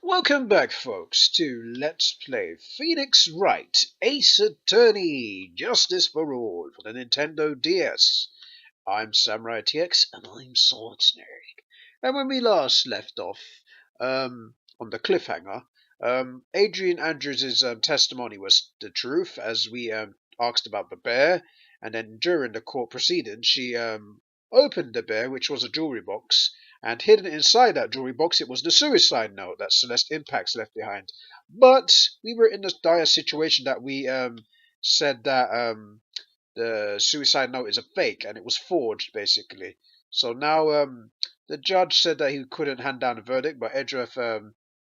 Welcome back, folks, to Let's Play Phoenix Wright, Ace Attorney, Justice for All for the Nintendo DS. I'm SamuraiT-X, and I'm Sword Snake. And when we last left off on the cliffhanger, Adrian Andrews' testimony was the truth, as we asked about the bear, and then during the court proceedings, she opened the bear, which was a jewelry box, and hidden inside that jewelry box, it was the suicide note that Celeste Impacts left behind. But we were in this dire situation that we said that the suicide note is a fake and it was forged, basically. So now the judge said that he couldn't hand down a verdict, but Edgeworth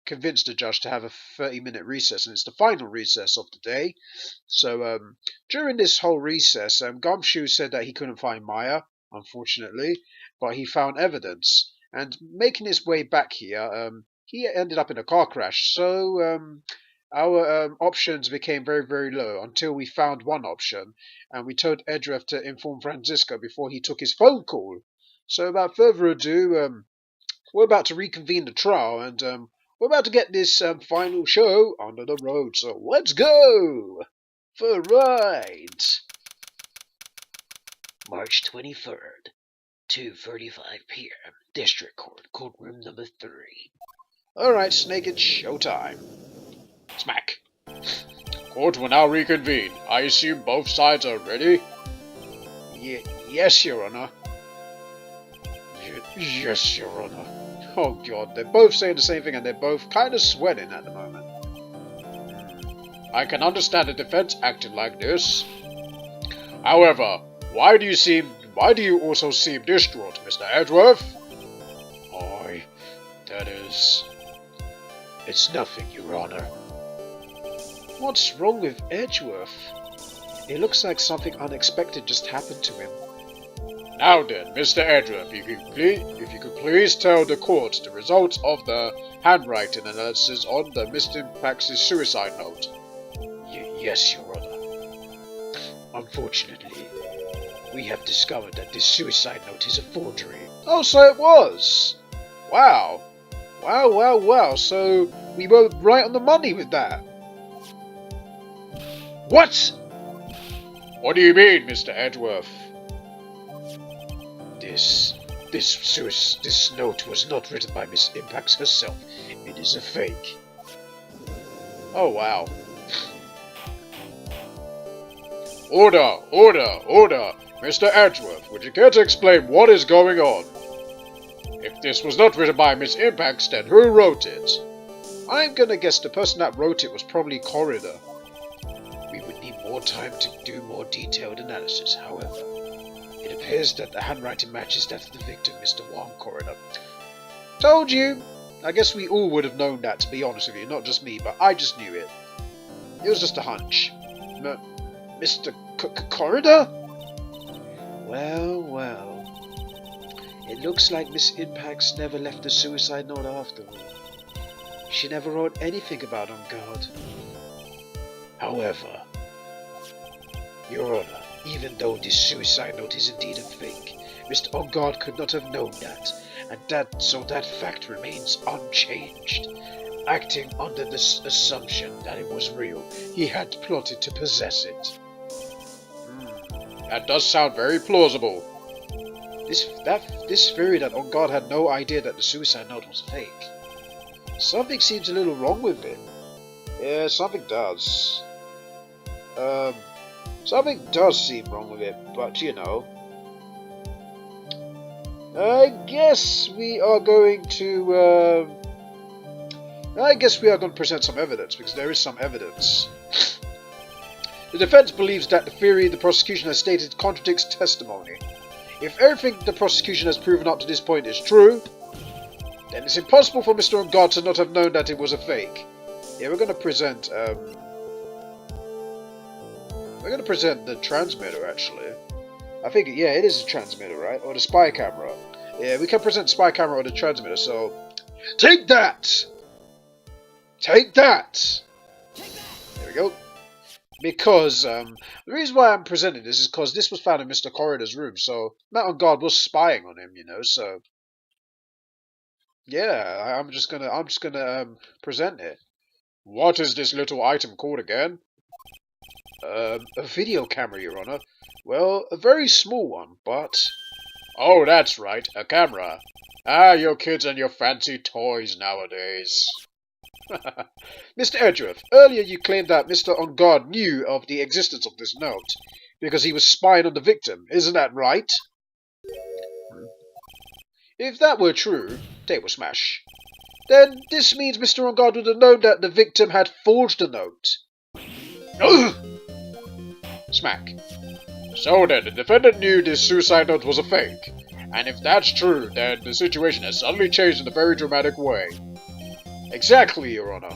convinced the judge to have a 30-minute recess, and it's the final recess of the day. So during this whole recess, Gumshoe said that he couldn't find Maya, unfortunately, but he found evidence. And making his way back here, he ended up in a car crash. So our options became very, very low until we found one option, and we told Edgeworth to inform Francisco before he took his phone call. So without further ado, we're about to reconvene the trial, and we're about to get this final show on the road. So let's go for a ride. March 23rd. 2:35 p.m. District Court, courtroom number 3. Alright, Snake, it's showtime. Smack. Court will now reconvene. I assume both sides are ready? Yes, Your Honor. Yes, Your Honor. Oh God, they're both saying the same thing and they're both kind of sweating at the moment. I can understand the defense acting like this. However, why do you also seem distraught, Mr. Edgeworth? It's nothing, Your Honor. What's wrong with Edgeworth? It looks like something unexpected just happened to him. Now then, Mr. Edgeworth, if you could please tell the court the results of the handwriting analysis on the Mr. Impacts' suicide note. Yes, Your Honor. Unfortunately, we have discovered that this suicide note is a forgery. Oh, so it was! Wow. Wow. So we were right on the money with that. What? What do you mean, Mr. Edgeworth? This note was not written by Miss Impacts herself. It is a fake. Oh, wow. Order! Mr. Edgeworth, would you care to explain what is going on? If this was not written by Miss Impacts, then who wrote it? I'm gonna guess the person that wrote it was probably Corridor. We would need more time to do more detailed analysis, however. It appears that the handwriting matches that of the victim, Mr. Wong Corridor. Told you! I guess we all would have known that, to be honest with you. Not just me, but I just knew it. It was just a hunch. Mr. Corridor? Well. It looks like Miss Impacts never left the suicide note after all. She never wrote anything about On Guard. However, Your Honor, even though this suicide note is indeed a fake, Mr. On Guard could not have known that, and so that fact remains unchanged. Acting under this assumption that it was real, he had plotted to possess it. That does sound very plausible. This theory that On Guard had no idea that the suicide note was fake. Something seems a little wrong with it. Yeah, something does. Something does seem wrong with it, but you know. I guess we are going to present some evidence, because there is some evidence. The defense believes that the theory the prosecution has stated contradicts testimony. If everything the prosecution has proven up to this point is true, then it's impossible for Mr. On Guard to not have known that it was a fake. Yeah, we're going to present the transmitter, actually. I think, yeah, it is a transmitter, right? Or the spy camera. Yeah, we can present the spy camera or the transmitter, so... Take that! Take that! There we go. Because, the reason why I'm presenting this is because this was found in Mr. Corridor's room, so Matt On Guard was spying on him, you know, so... Yeah, I'm just gonna present it. What is this little item called again? A video camera, Your Honor. Well, a very small one, but Oh, that's right, a camera. Ah, your kids and your fancy toys nowadays. Mr. Edgeworth, earlier you claimed that Mr. On Guard knew of the existence of this note because he was spying on the victim. Isn't that right? If that were true, table smash, then this means Mr. On Guard would have known that the victim had forged the note. Smack. So then, the defendant knew this suicide note was a fake. And if that's true, then the situation has suddenly changed in a very dramatic way. Exactly, Your Honor.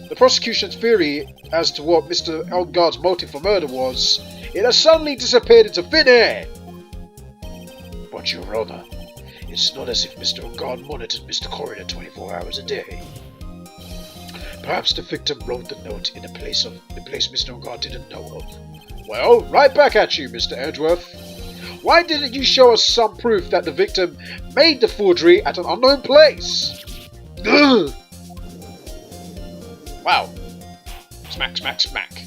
The prosecution's theory as to what Mr. On Guard's motive for murder was, it has suddenly disappeared into thin air. But, Your Honor, it's not as if Mr. On Guard monitored Mr. Corridor 24 hours a day. Perhaps the victim wrote the note in a place Mr. On Guard didn't know of. Well, right back at you, Mr. Edgeworth. Why didn't you show us some proof that the victim made the forgery at an unknown place? Ugh. Wow. Smack, smack, smack.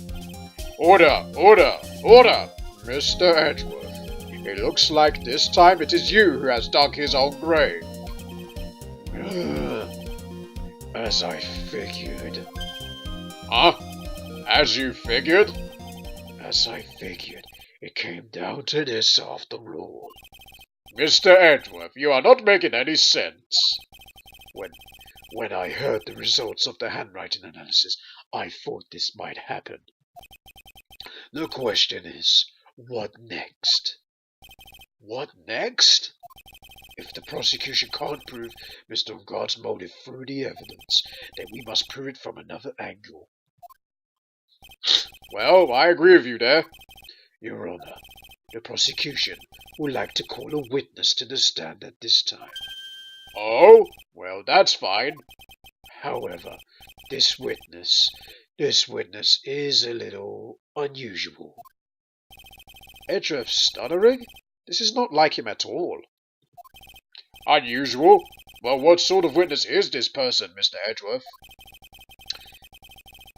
Order, order, order! Mr. Edgeworth, it looks like this time it is you who has dug his own grave. As I figured. Huh? As you figured? As I figured. It came down to this after all. Mr. Edgeworth, you are not making any sense. When I heard the results of the handwriting analysis, I thought this might happen. The question is, what next? What next? If the prosecution can't prove Mr. On Guard's motive through the evidence, then we must prove it from another angle. Well, I agree with you there. Your Honor, the prosecution would like to call a witness to the stand at this time. Oh? Well, that's fine. However, this witness is a little unusual. Edgeworth stuttering? This is not like him at all. Unusual? Well, what sort of witness is this person, Mr. Edgeworth?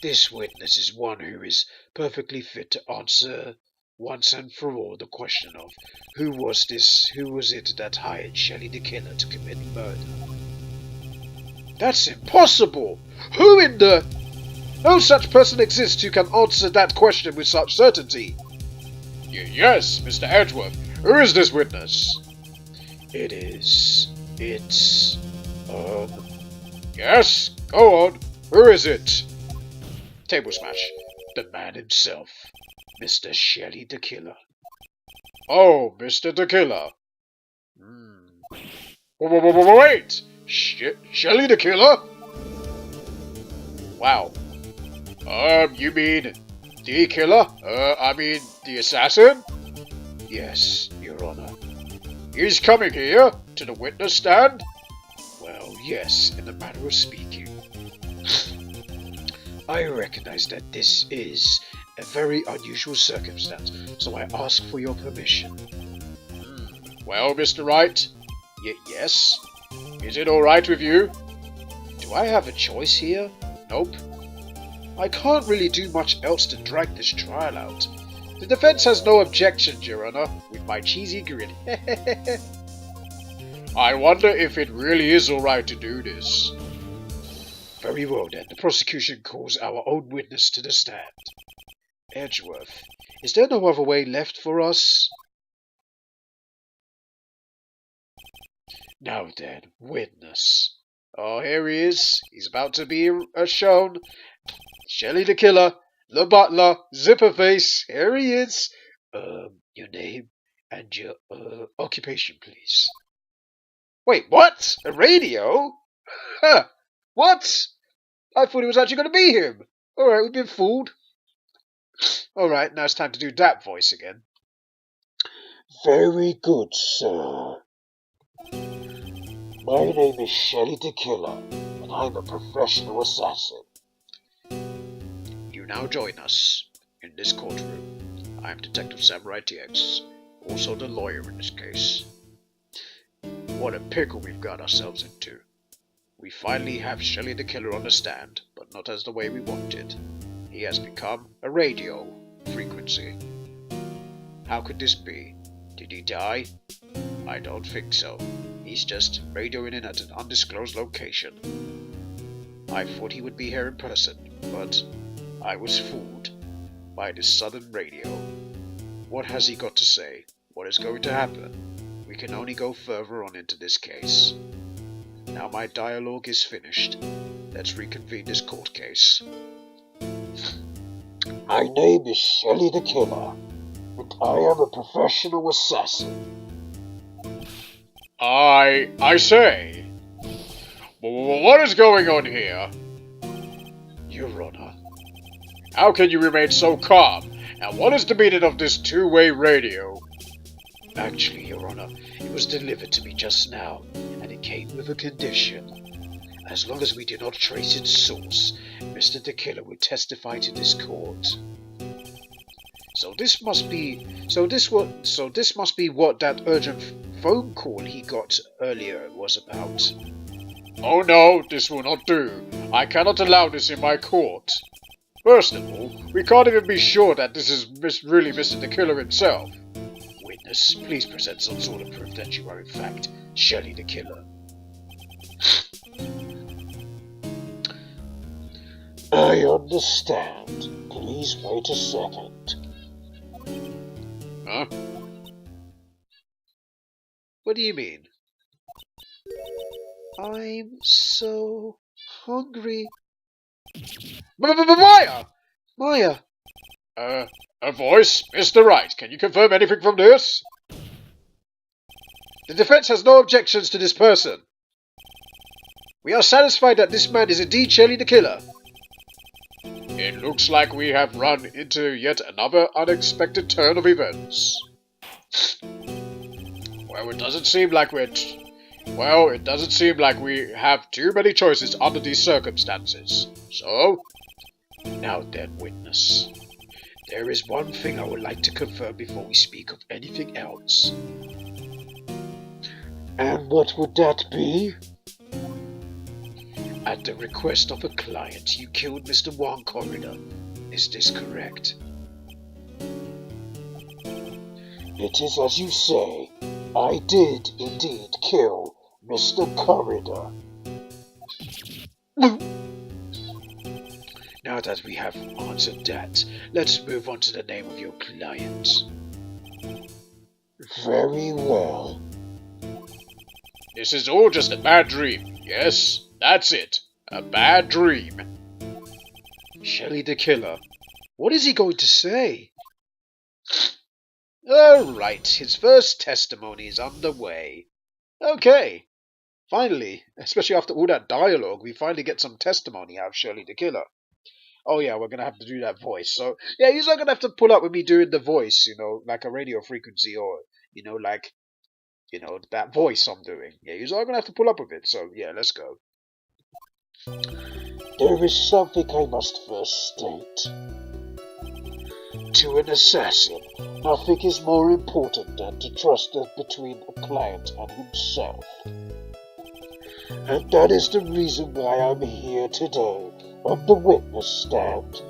This witness is one who is perfectly fit to answer once and for all the question of who was it that hired Shelly De Killer to commit murder? That's impossible! Who in the... No such person exists who can answer that question with such certainty. Yes, Mr. Edgeworth. Who is this witness? Yes, go on. Who is it? Table smash. The man himself, Mr. Shelly De Killer. Oh, Mr. De Killer. Wait! Shelly De Killer? Wow. You mean the killer? I mean the assassin? Yes, Your Honor. He's coming here to the witness stand? Well, yes, in a manner of speaking. I recognize that this is a very unusual circumstance, so I ask for your permission. Well, Mr. Wright? Yes? Is it alright with you? Do I have a choice here? Nope. I can't really do much else to drag this trial out. The defense has no objections, Your Honor, with my cheesy grin. I wonder if it really is alright to do this. Very well then, the prosecution calls our own witness to the stand. Edgeworth, is there no other way left for us? Now then, witness. Oh, here he is. He's about to be shown. Shelly De Killer, the butler, Zipperface. Here he is. Your name and your occupation, please. Wait, what? A radio? Huh. What? I thought it was actually going to be him. Alright, we've been fooled. Alright, now it's time to do that voice again. Very good, sir. My name is Shelly De Killer, and I'm a professional assassin. You now join us in this courtroom. I'm Detective SamuraiT-X, also the lawyer in this case. What a pickle we've got ourselves into. We finally have Shelly De Killer on the stand, but not as the way we wanted. He has become a radio frequency. How could this be? Did he die? I don't think so. He's just radioing in at an undisclosed location. I thought he would be here in person, but I was fooled by this sudden radio. What has he got to say? What is going to happen? We can only go further on into this case. Now my dialogue is finished. Let's reconvene this court case. My name is Shelly De Killer, and I am a professional assassin. I say, what is going on here? Your Honor, How can you remain so calm? And what is the meaning of this two-way radio? actually, Your Honor, it was delivered to me just now, and it came with a condition. As long as we do not trace its source, Mr. De Killer will testify to this court. So this must be what that urgent phone call he got earlier was about. Oh no, this will not do. I cannot allow this in my court. First of all, we can't even be sure that this is really Mr. De Killer himself. Witness, please present some sort of proof that you are in fact Shelly De Killer. I understand. Please wait a second. Huh? What do you mean? I'm so hungry. Maya! Maya! A voice? Mr. Wright, can you confirm anything from this? The defense has no objections to this person. We are satisfied that this man is indeed Shelly De Killer. It looks like we have run into yet another unexpected turn of events. Well, it doesn't seem like we have too many choices under these circumstances. So, Now then, witness. There is one thing I would like to confirm before we speak of anything else. And what would that be? At the request of a client, you killed Mr. Wong Corridor. Is this correct? It is as you say. I did indeed kill Mr. Corridor. Now that we have answered that, let's move on to the name of your client. Very well. this is all just a bad dream. Yes, that's it. A bad dream. Shelly De Killer. What is he going to say? Alright, his first testimony is underway. Okay. Finally, especially after all that dialogue, we finally get some testimony out of Shelly De Killer. Oh yeah, we're gonna have to do that voice. So yeah, you're not gonna have to pull up with me doing the voice, like a radio frequency or that voice I'm doing. Yeah, you're not gonna have to pull up with it. So yeah, let's go. There is something I must first state. To an assassin, nothing is more important than to trust between a client and himself. And that is the reason why I'm here today on the witness stand.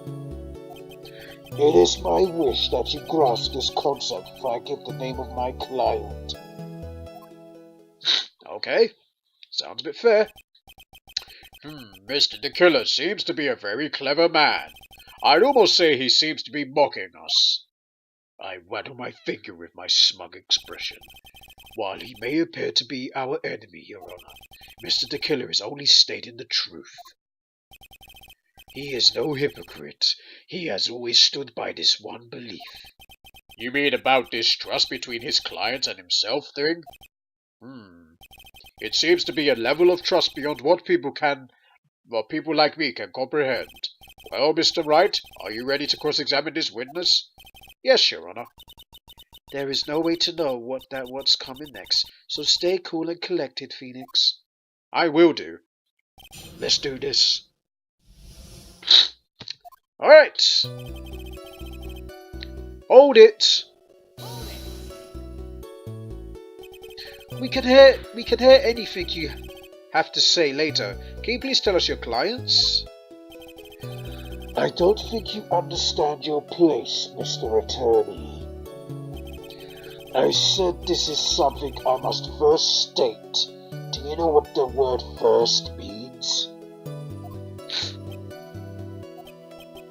It is my wish that you grasp this concept if I give the name of my client. Okay, sounds a bit fair. Mr. De Killer seems to be a very clever man. I'd almost say he seems to be mocking us. I waddle my finger with my smug expression. While he may appear to be our enemy, Your Honor, Mr. De Killer is only stating the truth. He is no hypocrite. He has always stood by this one belief. You mean about this trust between his clients and himself thing? It seems to be a level of trust beyond what people like me can comprehend. Well, Mr. Wright, are you ready to cross-examine this witness? Yes, Your Honor. There is no way to know what's coming next, so stay cool and collected, Phoenix. I will do. Let's do this. Alright. Hold it. We can hear anything you have to say later. Can you please tell us your clients? I don't think you understand your place, Mr. Attorney. I said this is something I must first state. Do you know what the word first means?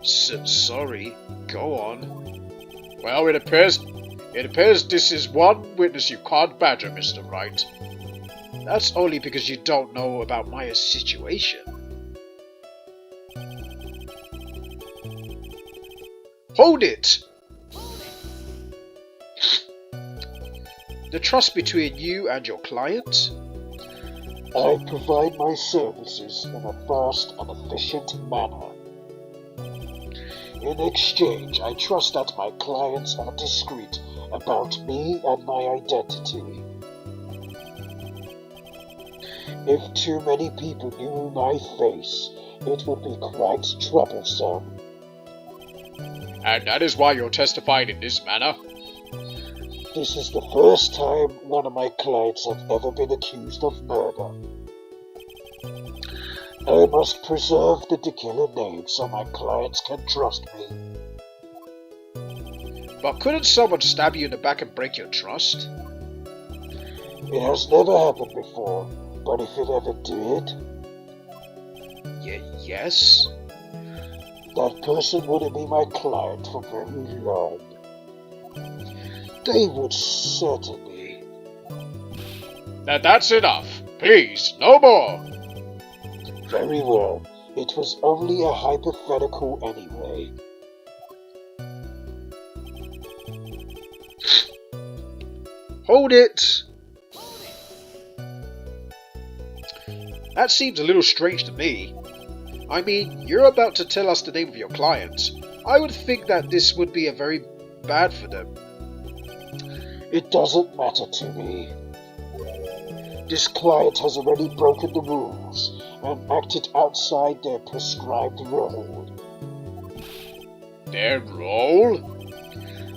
Sorry, go on. Well, it appears this is one witness you can't badger, Mr. Wright. That's only because you don't know about Maya's situation. Hold it! The trust between you and your client? I provide my services in a fast and efficient manner. In exchange, I trust that my clients are discreet about me and my identity. If too many people knew my face, it would be quite troublesome. And that is why you're testifying in this manner? This is the first time one of my clients have ever been accused of murder. I must preserve the De Killer name so my clients can trust me. But couldn't someone stab you in the back and break your trust? It has never happened before, but if it ever did, yes? that person wouldn't be my client for very long. They would certainly. That's enough. Please, no more. Very well. It was only a hypothetical anyway. Hold it! That seems a little strange to me. I mean, you're about to tell us the name of your client. I would think that this would be very bad for them. It doesn't matter to me. This client has already broken the rules and acted outside their prescribed role. Their role?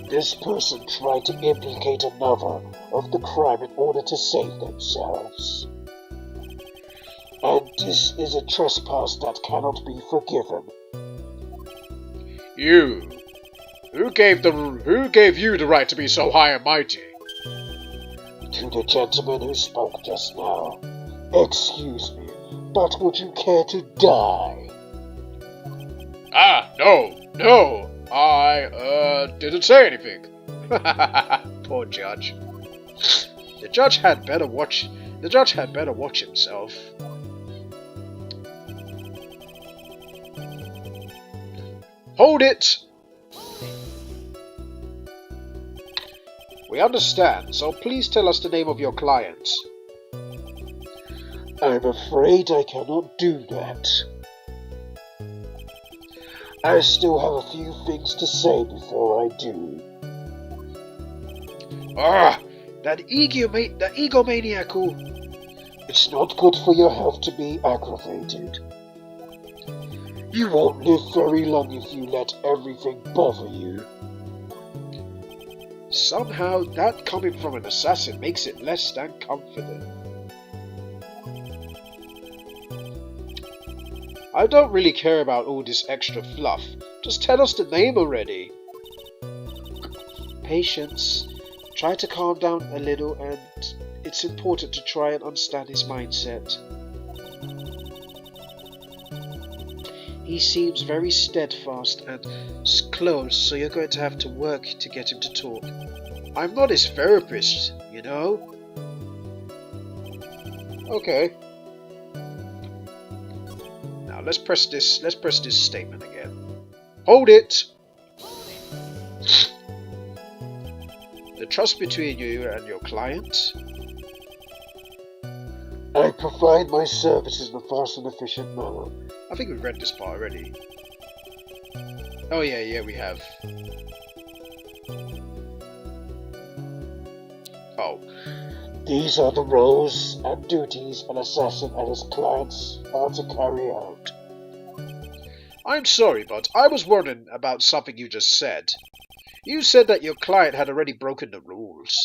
This person tried to implicate another of the crime in order to save themselves. And this is a trespass that cannot be forgiven. You. Who gave you the right to be so high and mighty? To the gentleman who spoke just now. Excuse me, but would you care to die? No. I didn't say anything. Poor judge. The judge had better watch himself. Hold it! We understand, so please tell us the name of your client. I'm afraid I cannot do that. I still have a few things to say before I do. That egomaniac who... It's not good for your health to be aggravated. You won't live very long if you let everything bother you. Somehow, that coming from an assassin makes it less than comforting. I don't really care about all this extra fluff. Just tell us the name already. Patience. Try to calm down a little, and it's important to try and understand his mindset. He seems very steadfast and close, so you're going to have to work to get him to talk. I'm not his therapist, you know? Okay. Now let's press this statement again. Hold it! The trust between you and your client. I provide my services in a fast and efficient manner. I think we've read this part already. Oh yeah, we have. Oh. These are the roles and duties an assassin and his clients are to carry out. I'm sorry, but I was wondering about something you just said. You said that your client had already broken the rules.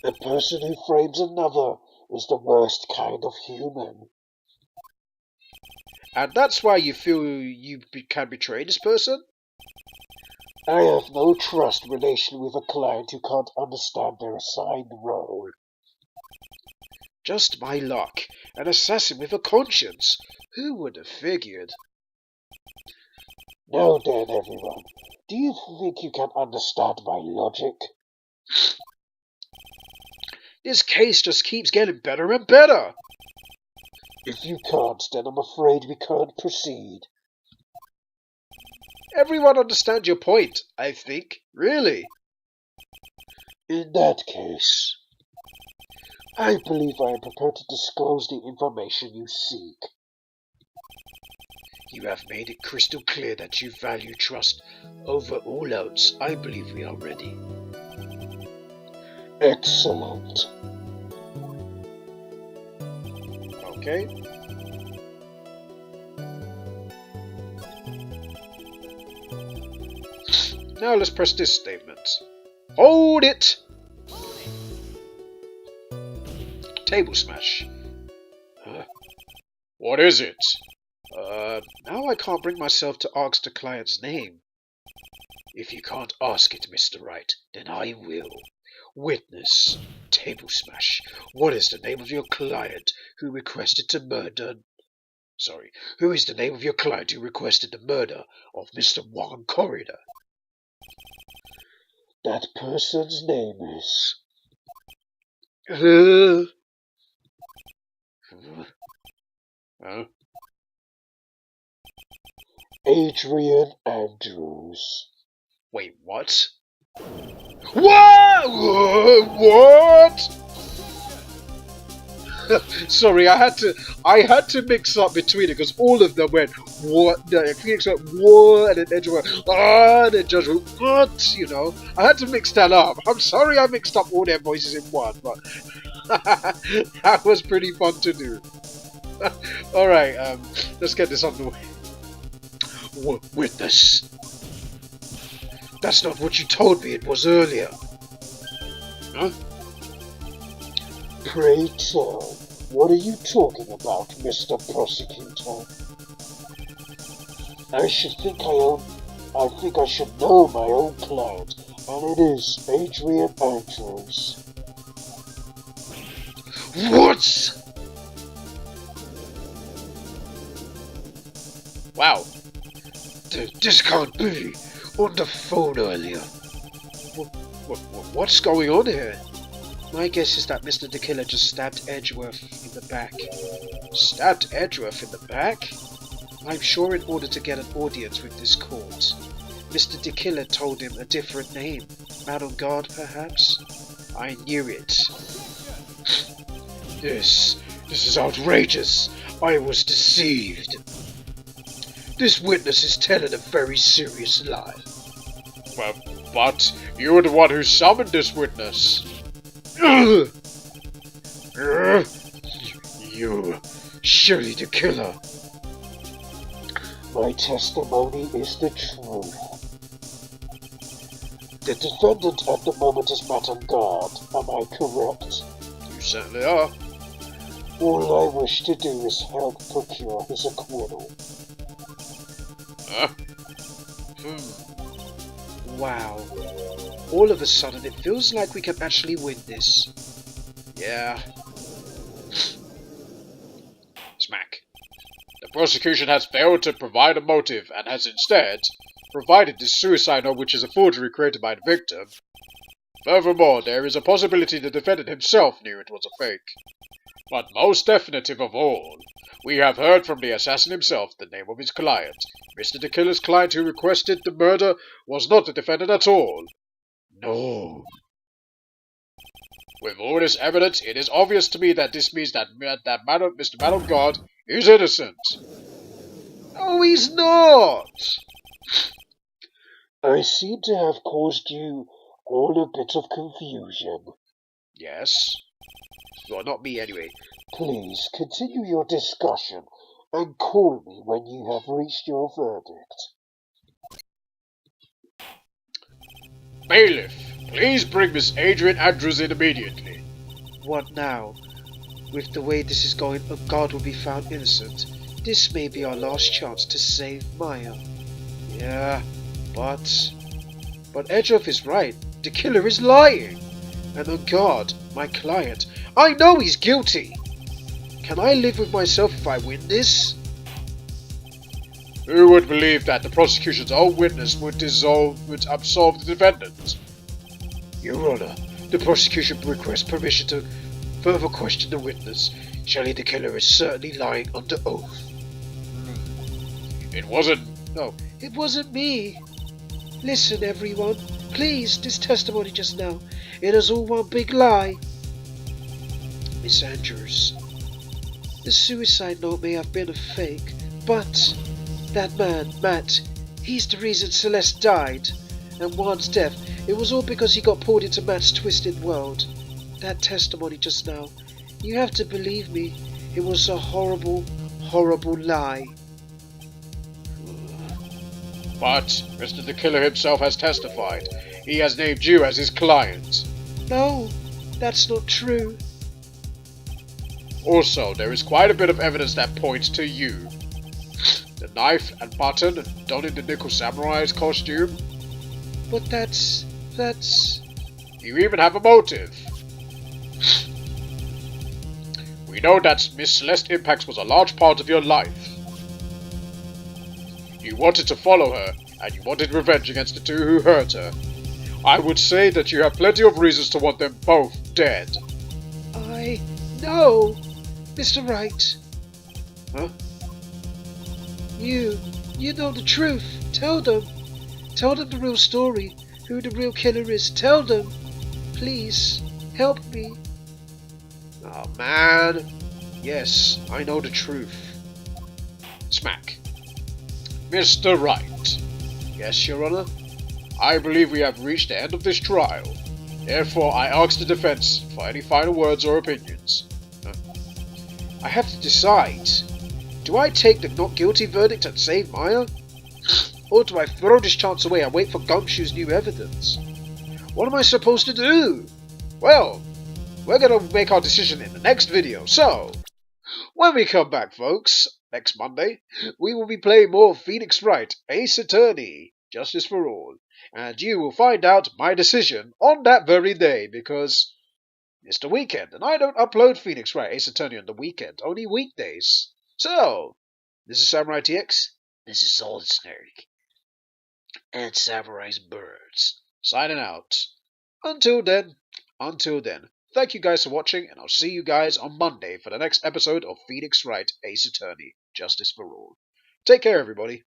The person who frames another is the worst kind of human. And that's why you feel you can betray this person? I have no trust relation with a client who can't understand their assigned role. Just my luck. An assassin with a conscience. Who would have figured? Now then, everyone, do you think you can understand my logic? This case just keeps getting better and better. If you can't, then I'm afraid we can't proceed. Everyone understands your point, I think. Really. In that case, I believe I am prepared to disclose the information you seek. You have made it crystal clear that you value trust over all else. I believe we are ready. Excellent. Okay. Now let's press this statement. Hold it! Table smash. What is it? Now I can't bring myself to ask the client's name. If you can't ask it, Mr. Wright, then I will. Witness. Table smash. What is the name of your client who requested to murder... Sorry, who is the name of your client who requested the murder of Mr. Juan Corridor? That person's name is... Huh? Adrian Andrews. Wait, what? What? Sorry, I had to mix up between it because all of them went what? No, Phoenix went what, and then Edge went and then Judge went what? You know, I had to mix that up. I'm sorry, I mixed up all their voices in one, but that was pretty fun to do. All right, let's get this on the way. Witness. That's not what you told me it was earlier. Huh? Pray tell, what are you talking about, Mr. Prosecutor? I think I should know my own client, and it is Adrian Andrews. What? Wow. This can't be. On the phone earlier. What's going on here? My guess is that Mr. De Killer just stabbed Edgeworth in the back. Stabbed Edgeworth in the back? I'm sure in order to get an audience with this court. Mr. De Killer told him a different name. Man on guard, perhaps? I knew it. This is outrageous. I was deceived. This witness is telling a very serious lie. Well, but you were the one who summoned this witness. You, Shelly De Killer. My testimony is the truth. The defendant at the moment is not on guard, am I correct? You certainly are. All I wish to do is help procure his acquittal. Wow. All of a sudden it feels like we can actually win this. Yeah. Smack. The prosecution has failed to provide a motive and has instead provided this suicide note, which is a forgery created by the victim. Furthermore, there is a possibility the defendant himself knew it was a fake. But most definitive of all, we have heard from the assassin himself the name of his client. Mr. De Killer's client who requested the murder was not the defendant at all. No. With all this evidence, it is obvious to me that this means that Mr. Man of God is innocent. Oh, he's not! I seem to have caused you all a bit of confusion. Yes. Well, not me anyway. Please continue your discussion and call me when you have reached your verdict. Bailiff, please bring Miss Adrian Andrews in immediately. What now? With the way this is going, a guard will be found innocent. This may be our last chance to save Maya. Yeah, but Edgeoff is right. The killer is lying. And oh God, my client, I know he's guilty. Can I live with myself if I win this? Who would believe that the prosecution's own witness would absolve the defendant? Your Honor, the prosecution requests permission to further question the witness. Shelly De Killer is certainly lying under oath. It wasn't. No, it wasn't me. Listen, everyone. Please, this testimony just now. It is all one big lie. Miss Andrews, the suicide note may have been a fake, but that man, Matt, he's the reason Celeste died. And Juan's death, it was all because he got pulled into Matt's twisted world. That testimony just now, you have to believe me, it was a horrible, horrible lie. But Mr. De Killer himself has testified. He has named you as his client. No, that's not true. Also, there is quite a bit of evidence that points to you. The knife and button donning the Nickel Samurai's costume. But that's... You even have a motive. We know that Miss Celeste Impax was a large part of your life. You wanted to follow her, and you wanted revenge against the two who hurt her. I would say that you have plenty of reasons to want them both dead. No! Mr. Wright. Huh? You know the truth. Tell them. Tell them the real story. Who the real killer is. Tell them. Please, help me. Oh man. Yes, I know the truth. Smack. Mr. Wright. Yes, Your Honor? I believe we have reached the end of this trial. Therefore, I ask the defense for any final words or opinions. I have to decide. Do I take the not guilty verdict and save Maya? Or do I throw this chance away and wait for Gumshoe's new evidence? What am I supposed to do? Well, we're going to make our decision in the next video. So, when we come back, folks, next Monday, we will be playing more Phoenix Wright, Ace Attorney, Justice for All. And you will find out my decision on that very day because it's the weekend and I don't upload Phoenix Wright, Ace Attorney on the weekend, only weekdays. So, this is SamuraiT-X, this is Solid Snake, and Samurai's Birds, signing out. Until then, thank you guys for watching, and I'll see you guys on Monday for the next episode of Phoenix Wright, Ace Attorney, Justice for All. Take care, everybody.